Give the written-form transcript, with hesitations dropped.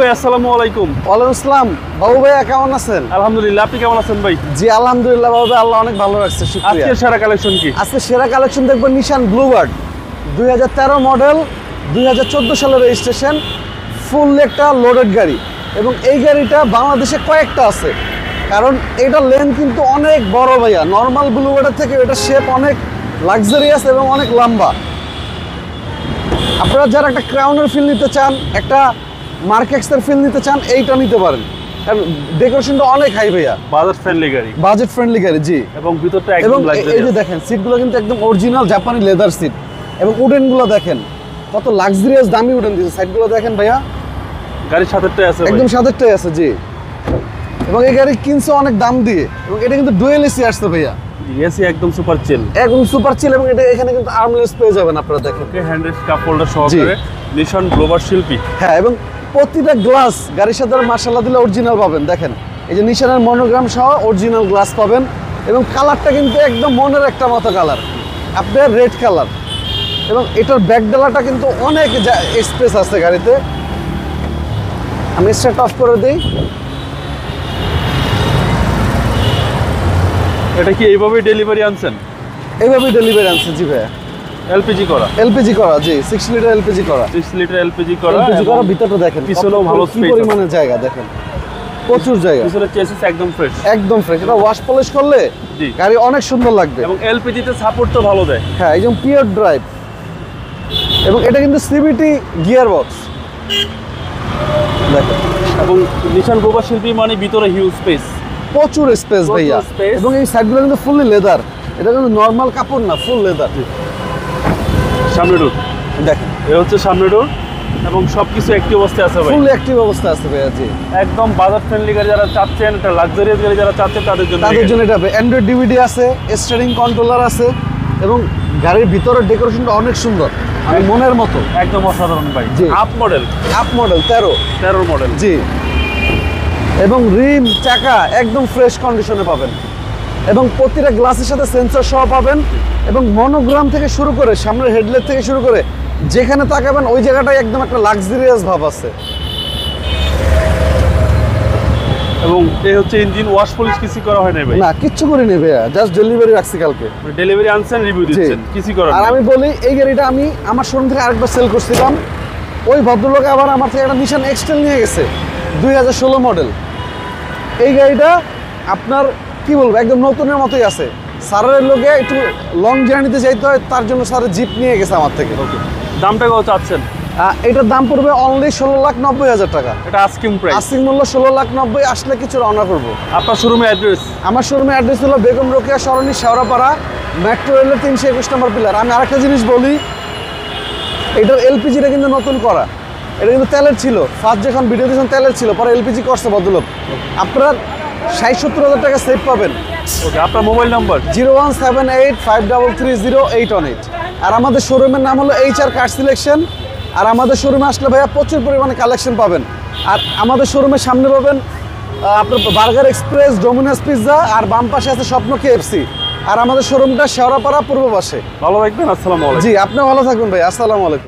ভাই আসসালামু আলাইকুম। ওয়ালাইকুম আসসালাম। বাবু ভাইয়া কেমন আছেন? আলহামদুলিল্লাহ, আপনি কেমন আছেন ভাই? জি আলহামদুলিল্লাহ বাবু ভাই, আল্লাহ অনেক ভালো রাখছে, শুকরিয়া। আজকে সেরা কালেকশন কি? আজকে সেরা কালেকশন দেখবো নিশান ব্লুবার্ড 2013 মডেল, 2014 সালের রেজিস্ট্রেশন, ফুল একটা লোডেড গাড়ি। এবং এই গাড়িটা বাংলাদেশে কয়েকটা আছে, কারণ এটা লেন কিন্তু অনেক বড় ভাইয়া। নর্মাল ব্লুবার্ডের থেকে এটা শেপ অনেক লাক্সারিয়াস এবং অনেক লম্বা। আপনারা যারা একটা ক্রাউনের ফিল নিতে চান, একটা মার্কেক্সের ফিল নিতে চান, এইটা নিতে পারেন, কারণ ডেকোরেশনটা অনেক হাই ভাইয়া। বাজেট ফ্রেন্ডলি গাড়ি, বাজেট ফ্রেন্ডলি গাড়ি, জি। এবং ভিতরটা এবং একদম লাক্সারি। এই যে দেখেন সিটগুলো কিন্তু একদম অরিজিনাল জাপানি লেদার সিট, এবং উডেনগুলো দেখেন কত লাক্সারিয়াস দামি উডেন দিয়েছে। সাইডগুলো দেখেন ভাইয়া, গাড়ির সাথেটাই আছে একদম সাথেরটাই আছে, জি। এবং এই গাড়ি কিনছে অনেক দাম দিয়ে, এবং এটা কিন্তু ডুয়েল এসি আসছে ভাইয়া। এসি একদম সুপার চিল, একদম সুপার চিল। এবং এটা এখানে কিন্তু আর্মরেস্ট পেয়ে যাবেন আপনারা, দেখেন হ্যান্ডরেস্ট কাপ হোল্ডার সহকারে নিশান ব্লুবার্ড শিল্পী। হ্যাঁ, এবং প্রতিটা গ্লাস গাড়ির সাথে মাশাআল্লাহ দিলে অরিজিনাল পাবেন। দেখেন এই যে নিশানের মনোগ্রাম সহ অরিজিনাল গ্লাস পাবেন, এবং কালারটা কিন্তু একদম মনের একটা মতো কালার, আপনার রেড কালার। এবং এটার ব্যাক ডালাটা কিন্তু অনেক স্পেস আছে গাড়িতে। আমি স্টার্ট অফ করে দিই। এটা কি এইভাবেই ডেলিভারি আনছেন? এইভাবে ডেলিভারি আনছে, জি ভাইয়া। এলপিজি করা? এলপিজি করা, জি। 6 লিটার এলপিজি করা, 6 লিটার এলপিজি করা। এলপিজি করা। ভিতরটা দেখেন, পিছনেও ভালো স্পেস, পরিমাণে জায়গা দেখেন, প্রচুর জায়গা। পিছনে চেসিস একদম ফ্রেশ, একদম ফ্রেশ। এটা ওয়াশ পলিশ করলে জি গাড়ি অনেক সুন্দর লাগবে। এবং এলপিজি তে সাপোর্ট তো ভালো দেয়। হ্যাঁ, একদম পিওর ড্রাইভ। এবং এটা কিন্তু সিবিটি গিয়ার বক্স দেখেন। এবং নিশান ব্লুবার্ড শিল্পী মানে ভিতরে হিউজ স্পেস, প্রচুর স্পেস ভাইয়া। এবং এই সাইডগুলো কিন্তু ফুললি লেদার, এটা কিন্তু নর্মাল কাপড় না, ফুল লেদার। সামনে ডোর দেখেন, এ হচ্ছে সামনে ডোর, এবং সবকিছু একটি অবস্থায় আছে ভাই, ফুল অ্যাক্টিভ অবস্থা আছে ভাইয়া, জি। একদম বাজার ফ্রেন্ডলি গাড়ি যারা চাচ্ছেন, একটা লাক্সারিয়াস গাড়ি যারা চাচ্ছেন, তাদের জন্য এটা অ্যান্ড্রয়েড ডিভিডি আছে, স্টিয়ারিং কন্ট্রোলার আছে, এবং গাড়ির ভিতরের ডেকোরেশনটা অনেক সুন্দর, আমি মনের মতো, একদম অসাধারণ ভাই। জি। আপ মডেল 13 মডেল, জি। এবং রিম চাকা একদম ফ্রেশ কন্ডিশনে পাবেন, এবং প্রতিটা গ্লাসের সাথে সেন্সর সহ পাবেন। এবং মনোগ্রাম থেকে শুরু করে সামনের হেডলাইট থেকে শুরু করে যেখানে তাকাবেন ওই জায়গাটায় একদম একটা লাক্সারিয়াস ভাব আছে। এবং এই হচ্ছে ইঞ্জিন ওয়াশ পলিশ কিছু করা হয় না ভাই? না, কিচ্ছু করিনি ভাইয়া, জাস্ট ডেলিভারি রাখছি কালকে। ডেলিভারি আনছেন, রিভিউ দিচ্ছেন, কিছু করা। আর আমি বলি, এই গাড়িটা আমি আমার শোরুম থেকে আরেকবার সেল করছিলাম, ওই ভদ্রলোক আবার আমার থেকে একটা নিশান এক্সটেল নিয়ে গেছে 2016 মডেল। এই গাড়িটা আপনার কি বলবো, একদম নতুনের মতোই আছে। স্যারের লোকে একটু লং জার্নিতে যাইতে হয়, তার জন্য স্যারের জিপ নিয়ে গেছে আমার থেকে। দামটা কত চাচ্ছেন? এটার দাম পড়বে অনলি 16,90,000 টাকা। এটা আস্কিং প্রাইস, আস্কিং মূল্য 16,90,000। আসলে কিছু রওনা করবো। আপনার শোরুমের অ্যাড্রেস? আমার শোরুমের অ্যাড্রেস হলো বেগম রোকেয়া সরণি, শেওড়াপাড়া, মেট্রো রেলের 321 নম্বর পিলার। আমি আরেকটা জিনিস বলি, এটার এলপিজিটা কিন্তু নতুন করা, এটা কিন্তু তেলের ছিল। ফার্স্ট যখন ভিডিও দিয়েছেন তেলের ছিল, পরে এলপিজি করছে ভদ্রলোক। আপনারা 60-70 টাকা সেভ পাবেন। ওকে, আপনার মোবাইল নাম্বার? 01785330818। আর আমাদের শোরুমের নাম হলো HR কার সিলেকশন। আর আমাদের শোরুমে আসলে ভাইয়া প্রচুর পরিমাণে কালেকশন পাবেন। আর আমাদের শোরুমের সামনে পাবেন আপনার বার্গার এক্সপ্রেস, ডোমিনোস পিৎজা, আর বাম পাশে আছে স্বপ্ন KFC। আর আমাদের শোরুমটা শেওড়াপাড়া পূর্ব পাশে। ভালো থাকবেন, আসসালামু আলাইকুম। জি, আপনি ভালো থাকবেন ভাই, আসসালামু আলাইকুম।